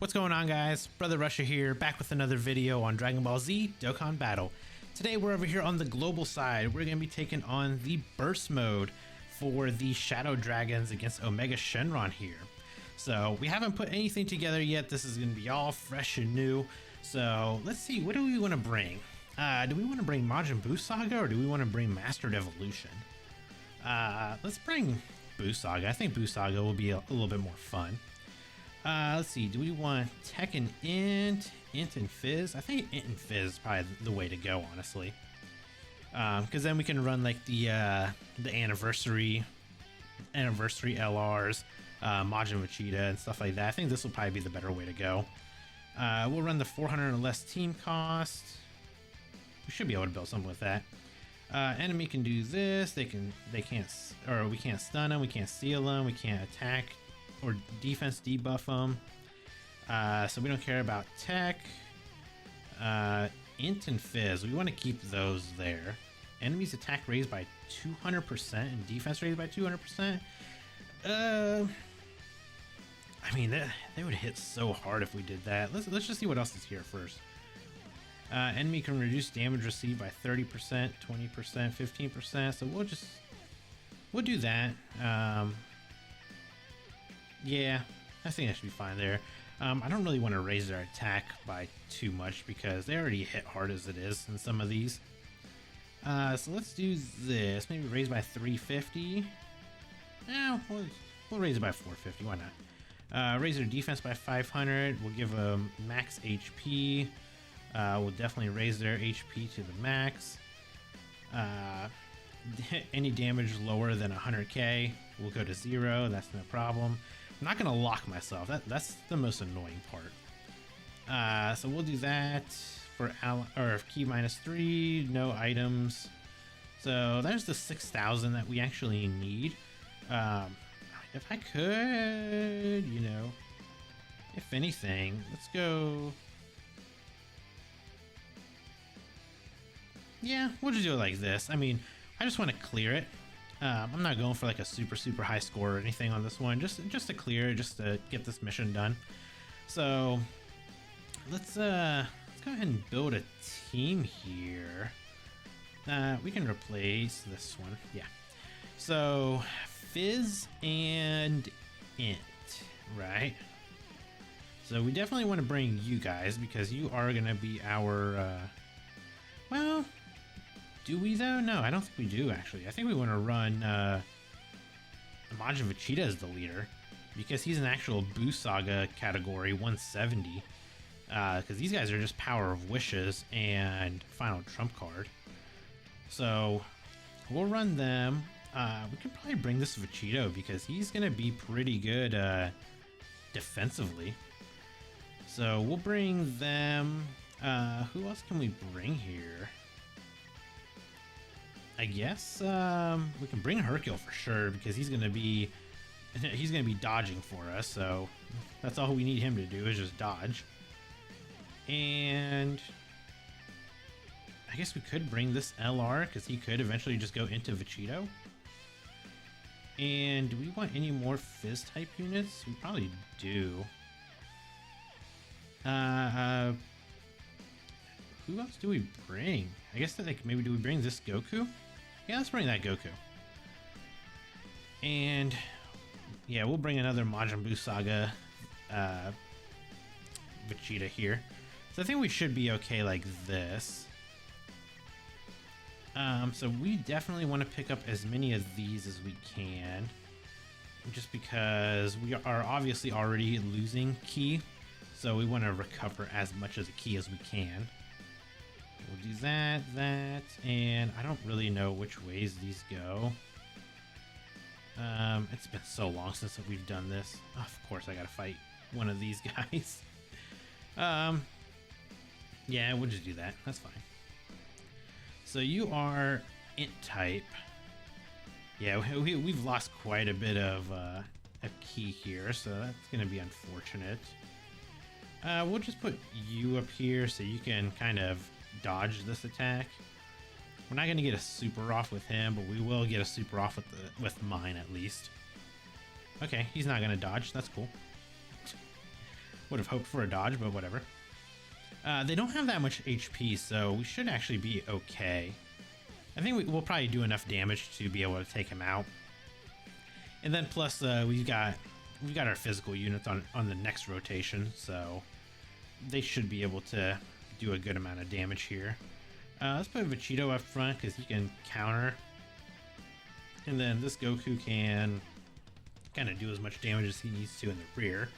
What's going on, guys? Brother Russia here, back with another video on Dragon Ball Z Dokkan Battle. Today we're over here on the global side. We're going to be taking on the burst mode for the Shadow Dragons against Omega Shenron here. So we haven't put anything together yet. This is going to be all fresh and new. So let's see, what do we want to bring? Do we want to bring Majin Buu Saga or do we want to bring Mastered Evolution? Let's bring Buu Saga. I think Buu Saga will be a little bit more fun. Let's see, do we want Tech and Int and Fizz? I think Int and Fizz is probably the way to go, honestly. Because then we can run like the anniversary LRs, Majin Vegeta and stuff like that. I think this will probably be the better way to go. We'll run the 400 or less team cost. We should be able to build something with that. Enemy can do this. We can't stun them. We can't steal them. We can't attack or defense debuff them. So we don't care about tech. Int and Fizz, we want to keep those there. Enemies attack raised by 200% and defense raised by 200%. I mean, they would hit so hard if we did that. Let's just see what else is here first. Enemy can reduce damage received by 30%, 20%, 15%. So we'll do that. Yeah, I think that should be fine there. I don't really want to raise their attack by too much because they already hit hard as it is in some of these. So let's do this. Maybe raise by 350. Yeah, we'll raise it by 450. Why not? Raise their defense by 500. We'll give them max HP. We'll definitely raise their HP to the max. Any damage lower than 100k will go to 0. That's no problem. I'm not gonna lock myself. That's the most annoying part. So we'll do that for key -3, no items. So there's the 6,000 that we actually need. If I could, you know, if anything, let's go. Yeah, we'll just do it like this. I mean, I just want to clear it. I'm not going for like a super high score or anything on this one. Just to clear it, just to get this mission done. So let's go ahead and build a team here. We can replace this one. Yeah. So Fizz and Int, right? So we definitely want to bring you guys because you are gonna be our. Well. Do we though? No, I don't think we do actually. I think we want to run Majin Vegeta as the leader because he's an actual Buu Saga category 170. Because these guys are just Power of Wishes and Final Trump card. So we'll run them. We can probably bring this Vegito because he's gonna be pretty good defensively. So we'll bring them. Who else can we bring here? I guess we can bring Hercule for sure because he's gonna be dodging for us. So that's all we need him to do is just dodge. And I guess we could bring this LR because he could eventually just go into Vegito. And do we want any more Fizz type units? We probably do. Who else do we bring? I guess that, like, maybe do we bring this Goku? Yeah, let's bring that Goku. And yeah, we'll bring another Majin Buu Saga Vegeta here. So I think we should be okay like this. So we definitely want to pick up as many of these as we can. Just because we are obviously already losing ki. So we want to recover as much of the ki as we can. We'll do that, and I don't really know which ways these go. It's been so long since we've done this. Oh, of course I gotta fight one of these guys. Yeah, we'll just do that. That's fine. So you are Int type. Yeah, we've lost quite a bit of a key here, so that's gonna be unfortunate. We'll just put you up here so you can kind of dodge this attack. We're not going to get a super off with him, but we will get a super off with mine at least. Okay, he's not going to dodge. That's cool. Would have hoped for a dodge, but whatever. They don't have that much HP, so we should actually be okay. I think we'll probably do enough damage to be able to take him out. And then plus we've got our physical units on the next rotation, so they should be able to do a good amount of damage here. Let's put Vegito up front because he can counter. And then this Goku can kind of do as much damage as he needs to in the rear.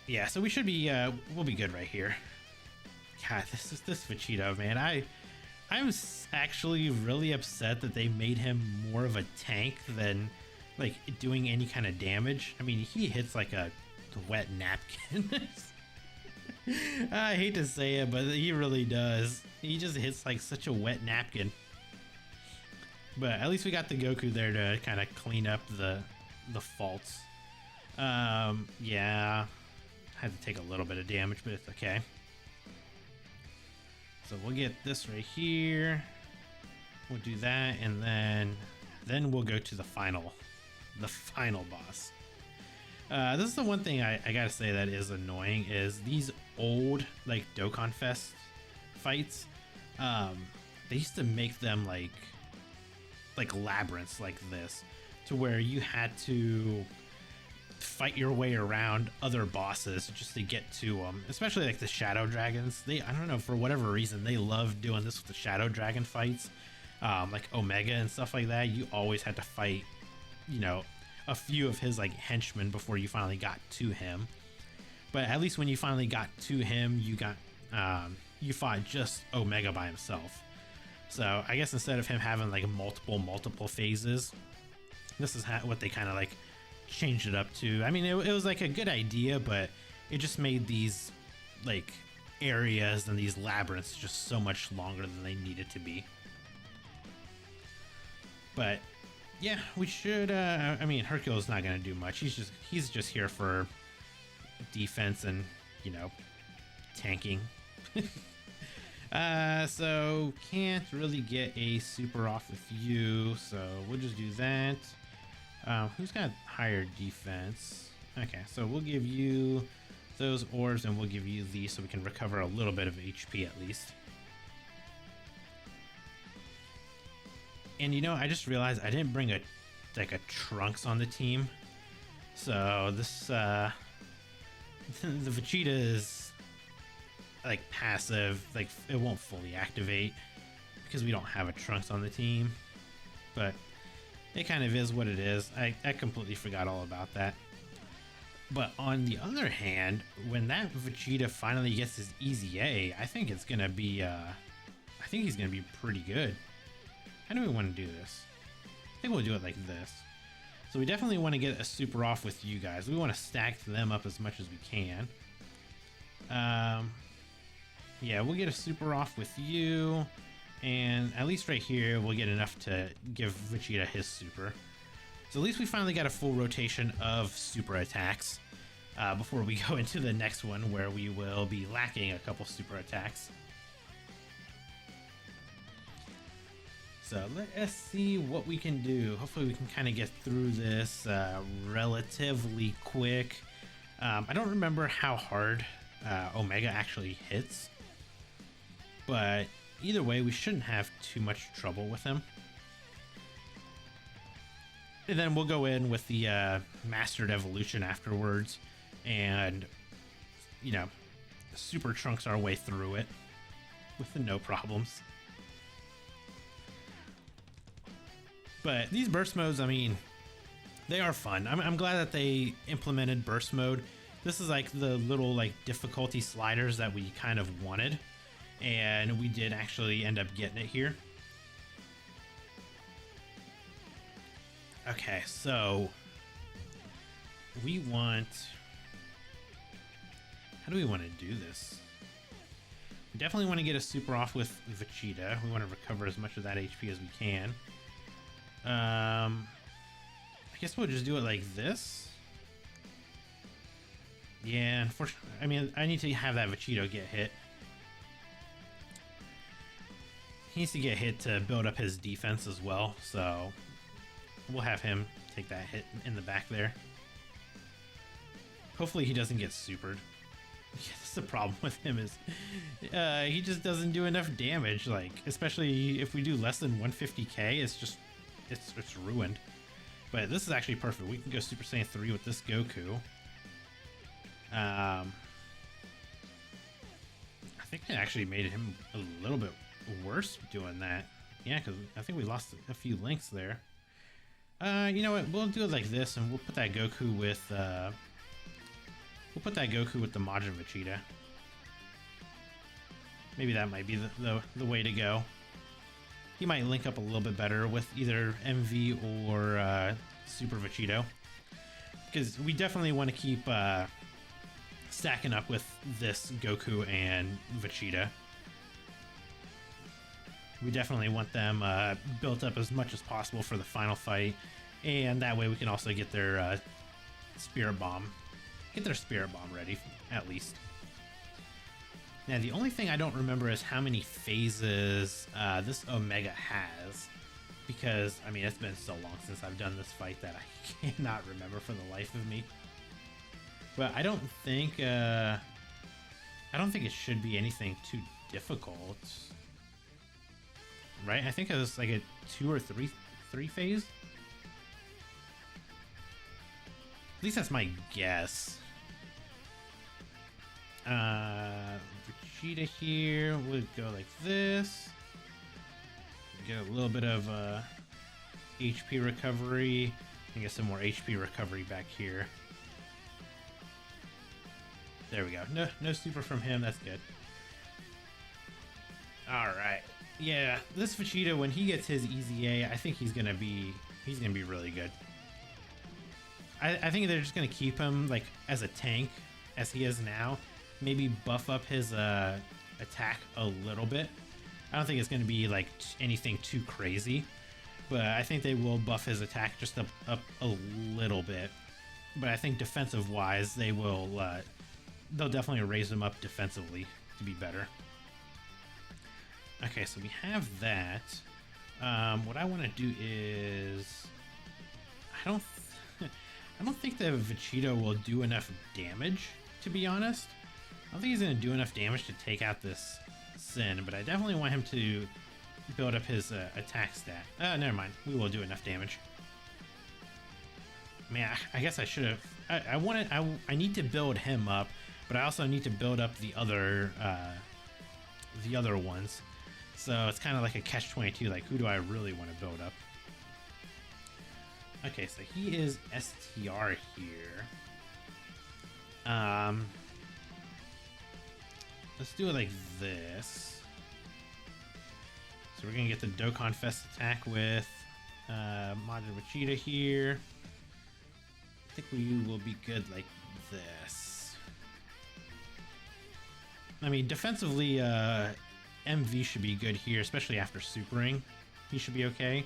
Yeah, so we should be we'll be good right here. God, this Vegito, man. I'm actually really upset that they made him more of a tank than like doing any kind of damage. I mean, he hits like a wet napkin. I hate to say it, but he really does. He just hits like such a wet napkin. But at least we got the Goku there to kind of clean up the faults. Yeah, had to take a little bit of damage, but it's okay. So we'll get this right here. We'll do that, and then we'll go to the final boss. This is the one thing I gotta say that is annoying is these old like Dokkan Fest fights. They used to make them like labyrinths like this, to where you had to fight your way around other bosses just to get to them. Especially like the Shadow Dragons. I don't know, for whatever reason they love doing this with the Shadow Dragon fights. Like Omega and stuff like that. You always had to fight, you know, a few of his like henchmen before you finally got to him. But at least when you finally got to him, you fought just Omega by himself. So I guess instead of him having like multiple phases, this is what they kind of like changed it up to. I mean, it was like a good idea, but it just made these like areas and these labyrinths just so much longer than they needed to be. But yeah, we should. I mean, Hercule's not gonna do much. He's just here for defense and, you know, tanking. So can't really get a super off with you, so we'll just do that. Who's got higher defense? Okay, so we'll give you those orbs and we'll give you these so we can recover a little bit of HP at least. And you know, I just realized I didn't bring a Trunks on the team. So this the Vegeta is like passive, like it won't fully activate because we don't have a Trunks on the team. But it kind of is what it is. I completely forgot all about that. But on the other hand, when that Vegeta finally gets his easy A, I think it's gonna be I think he's gonna be pretty good. How do we want to do this? I think we'll do it like this. So we definitely want to get a super off with you guys. We want to stack them up as much as we can. Yeah, we'll get a super off with you. And at least right here, we'll get enough to give Vegeta his super. So at least we finally got a full rotation of super attacks before we go into the next one where we will be lacking a couple super attacks. So let us see what we can do. Hopefully we can kind of get through this relatively quick. I don't remember how hard Omega actually hits, but either way, we shouldn't have too much trouble with him. And then we'll go in with the Mastered Evolution afterwards and, you know, Super Trunks our way through it with no problems. But these burst modes, I mean, they are fun. I'm glad that they implemented burst mode. This is like the little like difficulty sliders that we kind of wanted. And we did actually end up getting it here. Okay, so we want... How do we want to do this? We definitely want to get a super off with Vegeta. We want to recover as much of that HP as we can. I guess we'll just do it like this. Yeah, unfortunately, I mean, I need to have that Vegito get hit. He needs to get hit to build up his defense as well, so we'll have him take that hit in the back there. Hopefully he doesn't get supered. Yeah, that's the problem with him is he just doesn't do enough damage. Like, especially if we do less than 150k, it's just it's ruined. But this is actually perfect. We can go Super Saiyan 3 with this Goku. I think it actually made him a little bit worse doing that. Yeah, because I think we lost a few links there. You know what? We'll do it like this, and we'll put that Goku with the Majin Vegeta. Maybe that might be the way to go. He might link up a little bit better with either MV or Super Vegito, because we definitely want to keep stacking up with this Goku and Vegeta. We definitely want them built up as much as possible for the final fight, and that way we can also get their Spirit Bomb. Get their Spirit Bomb ready, at least. Now, the only thing I don't remember is how many phases this Omega has, because, I mean, it's been so long since I've done this fight that I cannot remember for the life of me. But I don't think it should be anything too difficult. Right? I think it was like a 2 or 3 phase. At least that's my guess. Vegeta here would go like this. Get a little bit of HP recovery. And get some more HP recovery back here. There we go. No super from him. That's good. All right. Yeah, this Vegeta, when he gets his EZA, I think he's gonna be really good. I think they're just gonna keep him like as a tank as he is now. Maybe buff up his attack a little bit. I don't think it's gonna be like anything too crazy, but I think they will buff his attack just up a little bit. But I think defensive wise, they'll definitely raise him up defensively to be better. Okay, so we have that. What I want to do is, I don't think the Vegeta will do enough damage, to be honest. I don't think he's going to do enough damage to take out this Sin, but I definitely want him to build up his attack stat. Never mind. We will do enough damage. Man, I guess I should have. I need to build him up, but I also need to build up the other ones. So it's kind of like a catch-22, like who do I really want to build up? Okay, so he is STR here. Let's do it like this. So we're gonna get the Dokkan Fest attack with Majin Vegeta here. I think we will be good like this. I mean, defensively, MV should be good here, especially after supering. He should be okay.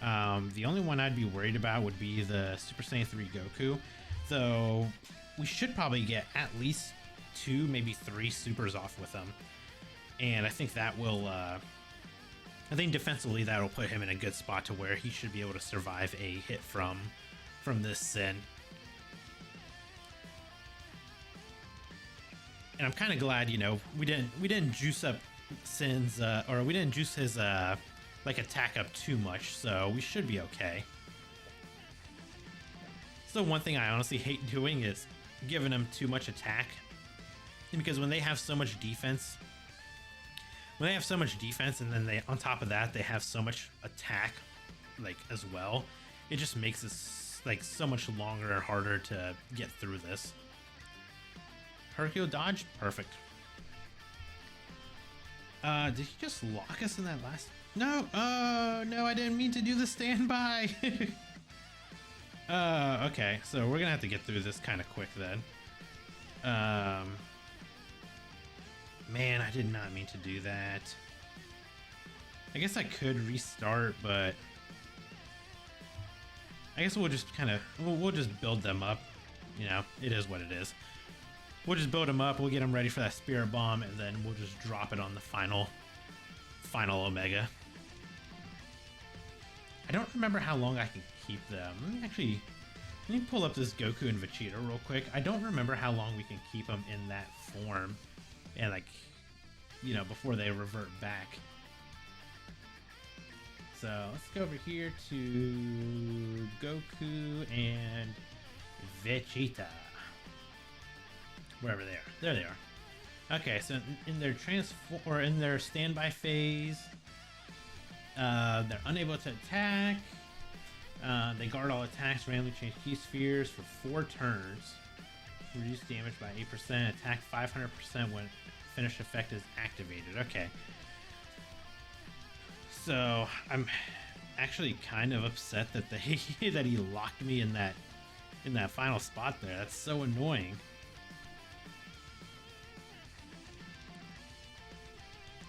The only one I'd be worried about would be the Super Saiyan 3 Goku, though we should probably get at least 2, maybe 3 supers off with him, and I think that will I think defensively that'll put him in a good spot to where he should be able to survive a hit from this Sin. And I'm kind of glad, you know, we didn't juice up Sin's or we didn't juice his like attack up too much, so we should be okay. So one thing I honestly hate doing is giving them too much attack, because when they have so much defense, and then they on top of that they have so much attack like as well, it just makes this like so much longer and harder to get through this. Hercule dodge, perfect. Did he just lock us in that last? No, no, I didn't mean to do the standby. Okay, so we're gonna have to get through this kind of quick then. Man, I did not mean to do that. I guess I could restart, but I guess we'll just kind of, we'll just build them up. You know, it is what it is. We'll just build them up, we'll get them ready for that Spirit Bomb, and then we'll just drop it on the final Omega. I don't remember how long I can keep them. Let me actually Let me pull up this Goku and Vegeta real quick. I don't remember how long we can keep them in that form, and like, you know, before they revert back. So let's go over here to Goku and Vegeta. Wherever they are. There they are. Okay, so in their in their standby phase, they're unable to attack. They guard all attacks, randomly change key spheres for 4 turns. Reduce damage by 8%, attack 500% when finish effect is activated. Okay. So I'm actually kind of upset that that he locked me in that final spot there. That's so annoying.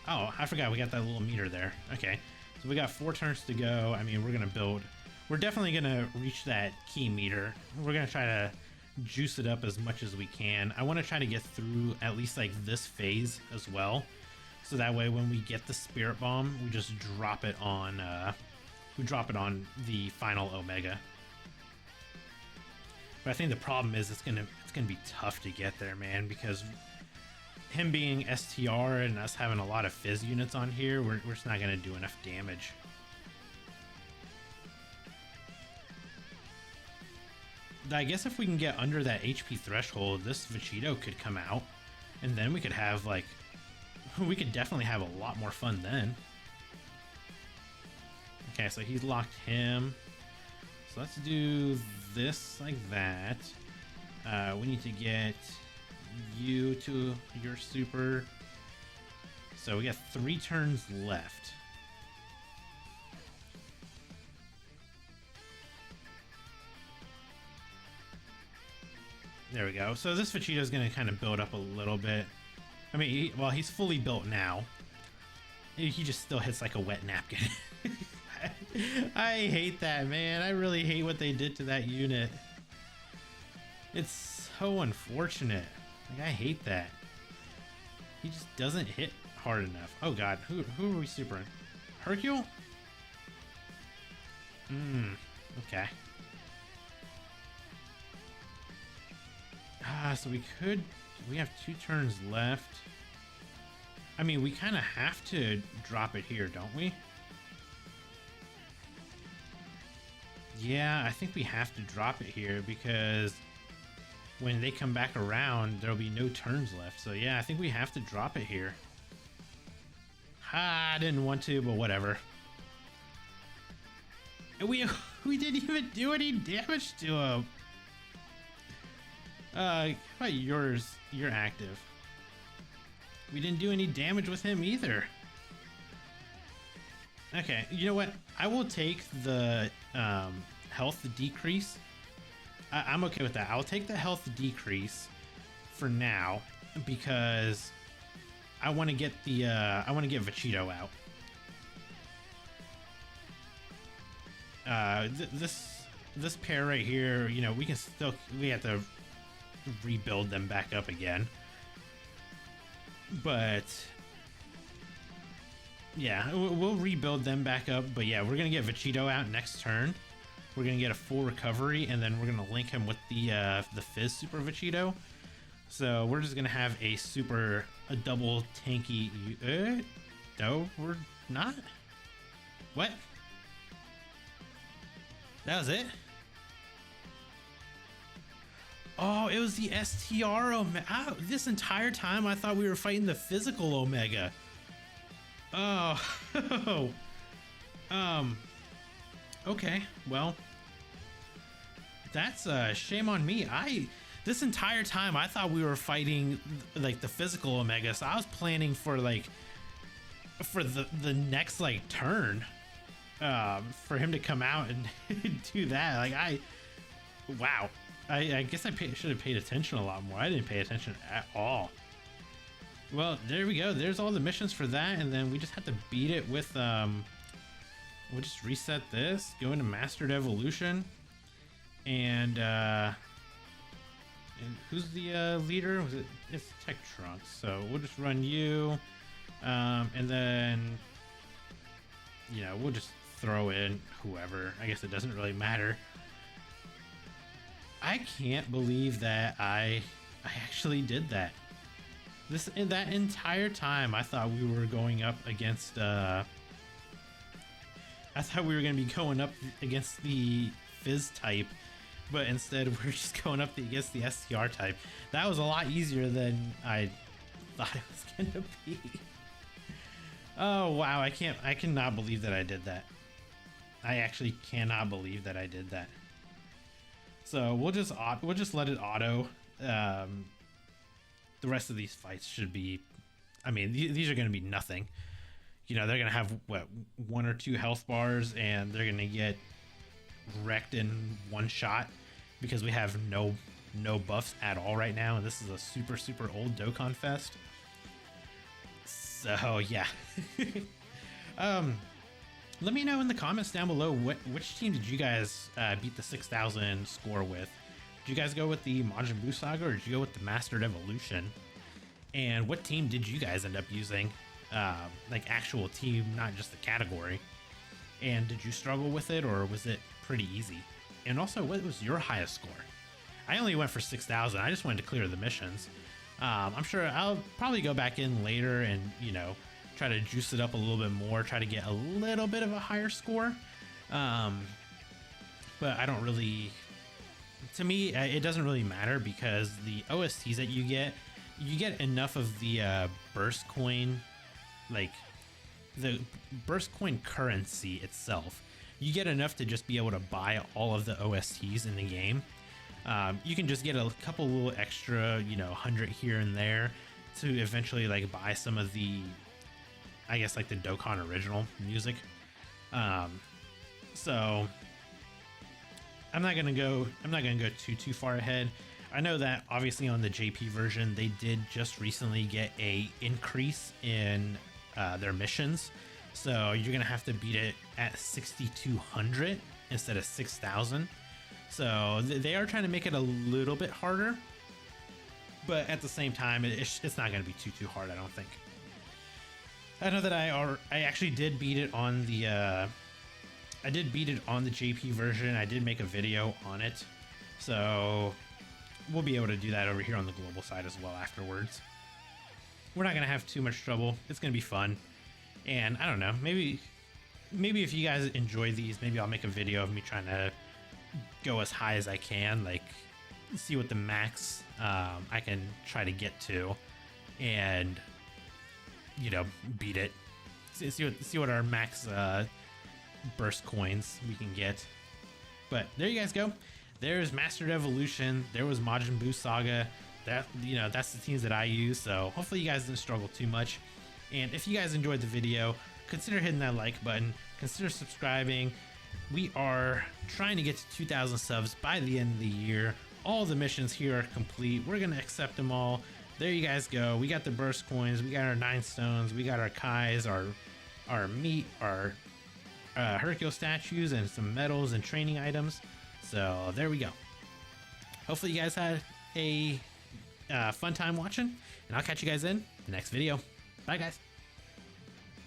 Oh, I forgot we got that little meter there. Okay, so we got 4 turns to go. I mean, we're definitely gonna reach that key meter. We're gonna try to juice it up as much as we can. I want to try to get through at least like this phase as well, so that way when we get the Spirit Bomb, we just drop it on the final Omega. But I think the problem is it's gonna be tough to get there, man, because him being STR and us having a lot of Fizz units on here, we're just not gonna do enough damage. I guess if we can get under that HP threshold, this Vegito could come out, and then we could have like, we could definitely have a lot more fun then. Okay, so he's locked him. So let's do this like that. We need to get you to your super. So we got 3 turns left. There we go. So this Vegeta is going to kind of build up a little bit. I mean, he's fully built now. He just still hits like a wet napkin. I hate that, man. I really hate what they did to that unit. It's so unfortunate. Like, I hate that. He just doesn't hit hard enough. Oh god, who are we supering? Hercule? Okay. So we have 2 turns left. I mean, we kind of have to drop it here, don't we? Yeah, I think we have to drop it here because when they come back around, there'll be no turns left. So yeah, I think we have to drop it here. I didn't want to, but whatever. We didn't even do any damage to him. How about yours? You're active. We didn't do any damage with him either. Okay, you know what? I will take the health decrease. I'm okay with that. I'll take the health decrease for now because I want to get the I want to get Vegito out. This pair right here, you know, we have to rebuild them back up again. But yeah, we'll rebuild them back up. But yeah, we're gonna get Vegito out next turn. We're gonna get a full recovery, and then we're gonna link him with the Fizz Super Vegito. So we're just gonna have a double tanky. No, we're not. What? That was it? Oh, it was the STR Omega. This entire time I thought we were fighting the physical Omega. Oh. Okay, well, that's shame on me. This entire time I thought we were fighting like the physical Omega, so I was planning for like the next like turn for him to come out and do that. Like wow. I guess I should have paid attention a lot more. I didn't pay attention at all. Well, there we go. There's all the missions for that, and then we just have to beat it with we'll just reset this, go into Mastered Evolution, and who's the leader? It's Tech Trunks. So we'll just run you, and then we'll just throw in whoever. I guess it doesn't really matter. I can't believe that I actually did that. That entire time I thought we were going up against I thought we were going to be going up against the Fizz type, but instead we're just going up against the STR type. That was a lot easier than I thought it was going to be. Oh wow, I cannot believe that I did that. I actually cannot believe that I did that. So we'll just let it auto. The rest of these fights should be, I mean, these are going to be nothing. You know, they're going to have what, 1 or 2 health bars, and they're going to get wrecked in one shot because we have no buffs at all right now, and this is a super old Dokkan Fest. So yeah. Let me know in the comments down below which team did you guys beat the 6,000 score with. Did you guys go with the Majin Buu Saga, or did you go with the Mastered Evolution? And what team did you guys end up using? Like actual team, not just the category. And did you struggle with it, or was it pretty easy? And also, what was your highest score? I only went for 6,000. I just wanted to clear the missions. I'm sure I'll probably go back in later and, you know, try to juice it up a little bit more, try to get a little bit of a higher score. But I don't really, to me, it doesn't really matter, because the OSTs that you get enough of the burst coin, like the burst coin currency itself. You get enough to just be able to buy all of the OSTs in the game. You can just get a couple little extra, you know, 100 here and there to eventually like buy some of the, I guess, like the Dokkan original music. So I'm not gonna go too far ahead. I know that obviously on the JP version they did just recently get a increase in their missions, so you're gonna have to beat it at 6,200 instead of 6,000. So they are trying to make it a little bit harder, but at the same time it's not gonna be too hard, I don't think. I know that I actually did beat it on the JP version. I did make a video on it, so we'll be able to do that over here on the global side as well afterwards. We're not gonna have too much trouble. It's gonna be fun, and I don't know, maybe if you guys enjoy these, maybe I'll make a video of me trying to go as high as I can, like see what the max I can try to get to, and you know, beat it. See what our max burst coins we can get. But there you guys go. There's Mastered Evolution. There was Majin Buu Saga. That, you know, that's the teams that I use. So hopefully you guys didn't struggle too much. And if you guys enjoyed the video, consider hitting that like button. Consider subscribing. We are trying to get to 2,000 subs by the end of the year. All the missions here are complete. We're gonna accept them all. There you guys go. We got the burst coins. We got our 9 stones. We got our Kais, our meat, our Hercule statues, and some medals and training items. So there we go. Hopefully you guys had a fun time watching, and I'll catch you guys in the next video. Bye guys.